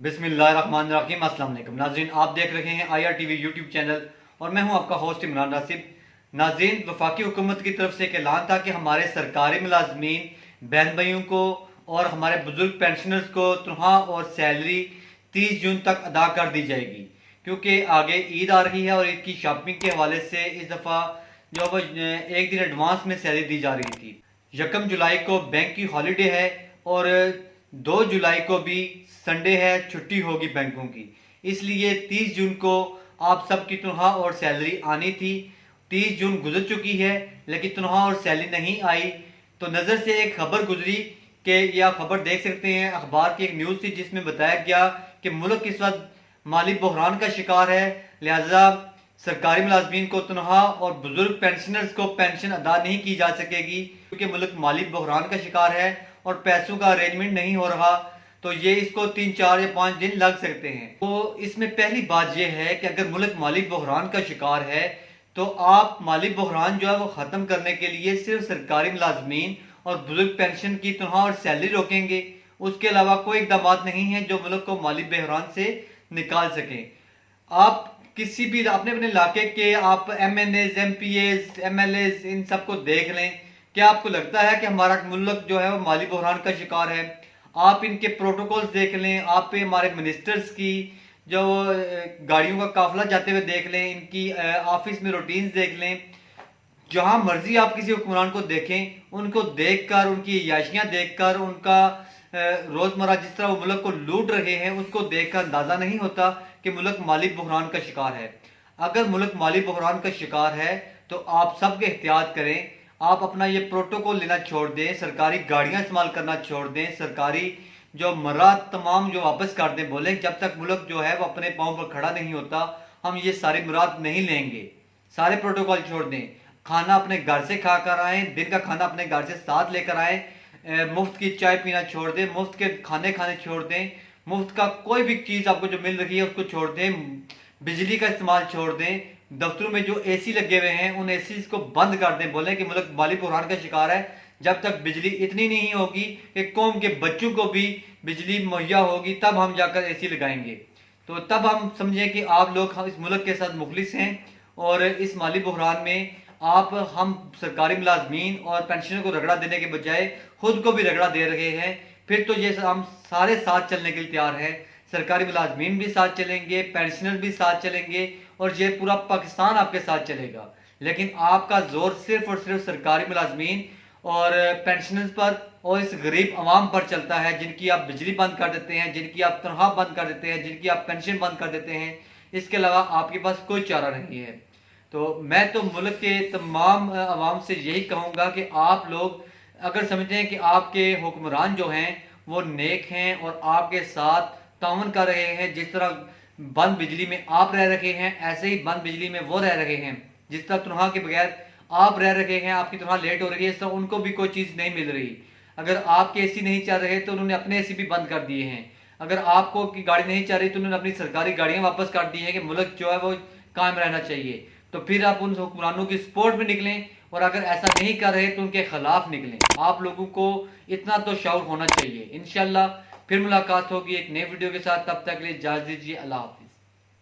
बिस्मिल्लाहिर्रहमानिर्रहीम। अस्सलाम वालेकुम नाज़रीन, आप देख रहे हैं IRTV यूट्यूब चैनल और मैं हूं आपका होस्ट इमरान नासिब। नाज़रीन, वफाकी हुकूमत की तरफ से एक ऐलान था कि हमारे सरकारी मुलाजमीन, बहन भाइयों को और हमारे बुजुर्ग पेंशनर्स को तनख्वाह और सैलरी 30 जून तक अदा कर दी जाएगी, क्योंकि आगे ईद आ रही है और ईद की शॉपिंग के हवाले से इस दफ़ा जो वो एक दिन एडवांस में सैलरी दी जा रही थी। 1 जुलाई को बैंक की हॉलीडे है और 2 जुलाई को भी संडे है, छुट्टी होगी बैंकों की। इसलिए 30 जून को आप सबकी तनख्वाह और सैलरी आनी थी। 30 जून गुजर चुकी है लेकिन तनख्वाह और सैलरी नहीं आई। तो नज़र से एक खबर गुजरी कि यह खबर देख सकते हैं, अखबार की एक न्यूज़ थी जिसमें बताया गया कि मुल्क इस वक्त माली बहरान का शिकार है, लिहाजा सरकारी मुलाजमीन को तनख्वाह और बुजुर्ग पेंशनर्स को पेंशन अदा नहीं की जा सकेगी, क्योंकि मुल्क माली बहरान का शिकार है और पैसों का अरेंजमेंट नहीं हो रहा। तो ये इसको 3, 4 या 5 दिन लग सकते हैं। तो इसमें पहली बात यह है कि अगर मुल्क माली बहरान का शिकार है तो आप माली बहरान जो है वो ख़त्म करने के लिए सिर्फ सरकारी मुलाजमीन और बुजुर्ग पेंशन की तनख्वाह और सैलरी रोकेंगे। उसके अलावा कोई इकदाम नहीं है जो मुल्क को माली बहरान से निकाल सकें। आप किसी भी अपने अपने इलाके के आप MNAs, MPAs, MLAs इन सबको देख लें। क्या आपको लगता है कि हमारा मुल्क जो है वो माली बहरान का शिकार है? आप इनके प्रोटोकॉल्स देख लें, आप पे हमारे मिनिस्टर्स की जो गाड़ियों का काफिला जाते हुए देख लें, इनकी ऑफिस में रूटीन्स देख लें। जहां मर्जी आप किसी हुक्मरान को देखें, उनको देखकर, उनकी याशियां देखकर, उनका रोजमर्रा जिस तरह वो मुल्क को लूट रहे हैं उसको देखकर अंदाजा नहीं होता कि मुल्क माली बहरान का शिकार है। अगर मुल्क माली बहरान का शिकार है तो आप सब एहतियात करें। आप अपना ये प्रोटोकॉल लेना छोड़ दें, सरकारी गाड़ियां इस्तेमाल करना छोड़ दें, सरकारी जो मर्रा तमाम जो वापस कर दें। बोलें जब तक मुल्क जो है वो अपने पाँव पर खड़ा नहीं होता हम ये सारी मुराद नहीं लेंगे। सारे प्रोटोकॉल छोड़ दें, खाना अपने घर से खा कर आए, दिन का खाना अपने घर से साथ लेकर आए, मुफ्त की चाय पीना छोड़ दें, मुफ्त के खाने खाने छोड़ दें, मुफ्त का कोई भी चीज़ आपको जो मिल रही है उसको छोड़ दें, बिजली का इस्तेमाल छोड़ दें, दफ्तरों में जो AC लगे हुए हैं उन AC को बंद कर दें। बोलें कि मुल्क माली बहरान का शिकार है, जब तक बिजली इतनी नहीं होगी कि कौम के बच्चों को भी बिजली मुहैया होगी तब हम जाकर AC लगाएंगे। तो तब हम समझें कि आप लोग इस मुल्क के साथ मुखलिस हैं और इस माली बहरान में आप हम सरकारी मुलाजमीन और पेंशनर को रगड़ा देने के बजाय खुद को भी रगड़ा दे रहे हैं। फिर तो ये हम सारे साथ चलने के लिए तैयार हैं। सरकारी मुलाजमीन भी साथ चलेंगे, पेंशनर भी साथ चलेंगे और ये पूरा पाकिस्तान आपके साथ चलेगा। लेकिन आपका जोर सिर्फ और सिर्फ सरकारी मुलाजमीन और पेंशनर्स पर और इस गरीब आवाम पर चलता है, जिनकी आप बिजली बंद कर देते हैं, जिनकी आप तनख्वाह बंद कर देते हैं, जिनकी आप पेंशन बंद कर देते हैं। इसके अलावा आपके पास कोई चारा नहीं है। तो मैं तो मुल्क के तमाम आवाम से यही कहूँगा कि आप लोग अगर समझते हैं कि आपके हुक्मरान जो हैं वो नेक हैं और आपके साथ ताउन कर रहे हैं, जिस तरह बंद बिजली में आप रह रहे हैं ऐसे ही बंद बिजली में वो रह रहे हैं, जिस तरह तनख्वाह के बगैर आप रह रहे हैं, आपकी तनख्वाह लेट हो रही है, इस तरह उनको भी कोई चीज़ नहीं मिल रही। अगर आपके AC नहीं चल रहे तो उन्होंने अपने AC भी बंद कर दिए हैं। अगर आपको की गाड़ी नहीं चल रही तो उन्होंने अपनी सरकारी गाड़ियाँ वापस कर दी हैं कि मुल्क जो है वो कायम रहना चाहिए। तो फिर आप उन हुक्मरानों की सपोर्ट में निकलें और अगर ऐसा नहीं कर रहे तो उनके खिलाफ निकलें। आप लोगों को इतना तो शऊर होना चाहिए। इंशाल्लाह फिर मुलाकात होगी एक नए वीडियो के साथ, तब तक के लिए इजाज़त दीजिए। अल्लाह।